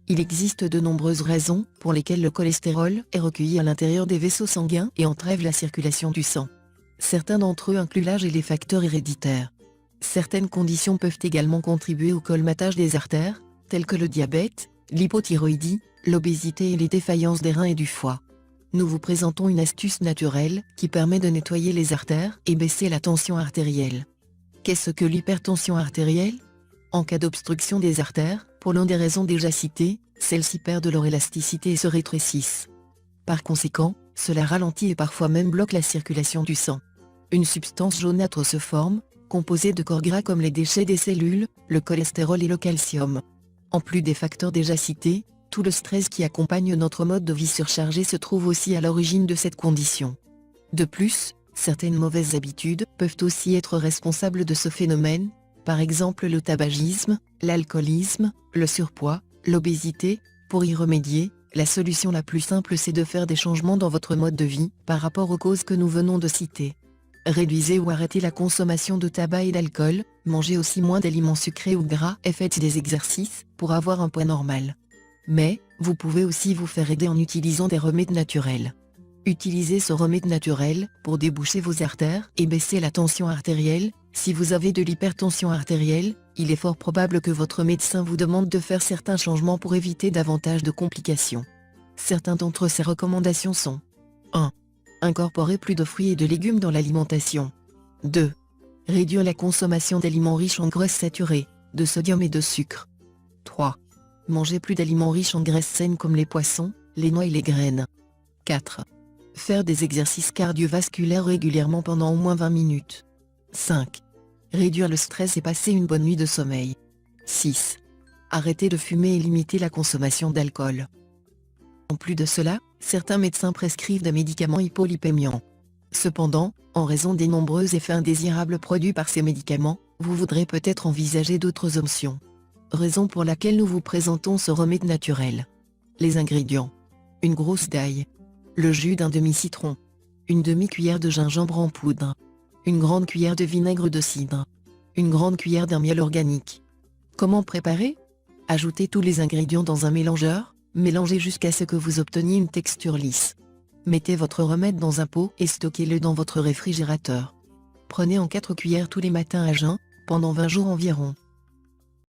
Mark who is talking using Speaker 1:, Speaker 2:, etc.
Speaker 1: Il existe de nombreuses raisons pour lesquelles le cholestérol est recueilli à l'intérieur des vaisseaux sanguins et entrave la circulation du sang. Certains d'entre eux incluent l'âge et les facteurs héréditaires. Certaines conditions peuvent également contribuer au colmatage des artères, telles que le diabète, l'hypothyroïdie, l'obésité et les défaillances des reins et du foie. Nous vous présentons une astuce naturelle qui permet de nettoyer les artères et baisser la tension artérielle. Qu'est-ce que l'hypertension artérielle? En cas d'obstruction des artères, pour l'une des raisons déjà citées, celles-ci perdent leur élasticité et se rétrécissent. Par conséquent, cela ralentit et parfois même bloque la circulation du sang. Une substance jaunâtre se forme, composée de corps gras comme les déchets des cellules, le cholestérol et le calcium. En plus des facteurs déjà cités, tout le stress qui accompagne notre mode de vie surchargé se trouve aussi à l'origine de cette condition. De plus, certaines mauvaises habitudes peuvent aussi être responsables de ce phénomène, par exemple le tabagisme, l'alcoolisme, le surpoids, l'obésité. Pour y remédier, la solution la plus simple c'est de faire des changements dans votre mode de vie par rapport aux causes que nous venons de citer. Réduisez ou arrêtez la consommation de tabac et d'alcool, mangez aussi moins d'aliments sucrés ou gras et faites des exercices pour avoir un poids normal. Mais, vous pouvez aussi vous faire aider en utilisant des remèdes naturels. Utilisez ce remède naturel pour déboucher vos artères et baisser la tension artérielle. Si vous avez de l'hypertension artérielle, il est fort probable que votre médecin vous demande de faire certains changements pour éviter davantage de complications. Certains d'entre ces recommandations sont 1. Incorporer plus de fruits et de légumes dans l'alimentation. 2. Réduire la consommation d'aliments riches en graisses saturées, de sodium et de sucre. 3. Manger plus d'aliments riches en graisses saines comme les poissons, les noix et les graines. 4. Faire des exercices cardiovasculaires régulièrement pendant au moins 20 minutes. 5. Réduire le stress et passer une bonne nuit de sommeil. 6. Arrêter de fumer et limiter la consommation d'alcool. En plus de cela, certains médecins prescrivent des médicaments hypolipémiants. Cependant, en raison des nombreux effets indésirables produits par ces médicaments, vous voudrez peut-être envisager d'autres options. Raison pour laquelle nous vous présentons ce remède naturel. Les ingrédients. Une grosse d'ail. Le jus d'un demi-citron. Une demi-cuillère de gingembre en poudre. Une grande cuillère de vinaigre de cidre. Une grande cuillère d'un miel organique. Comment préparer? Ajoutez tous les ingrédients dans un mélangeur, mélangez jusqu'à ce que vous obteniez une texture lisse. Mettez votre remède dans un pot et stockez-le dans votre réfrigérateur. Prenez en 4 cuillères tous les matins à jeun, pendant 20 jours environ.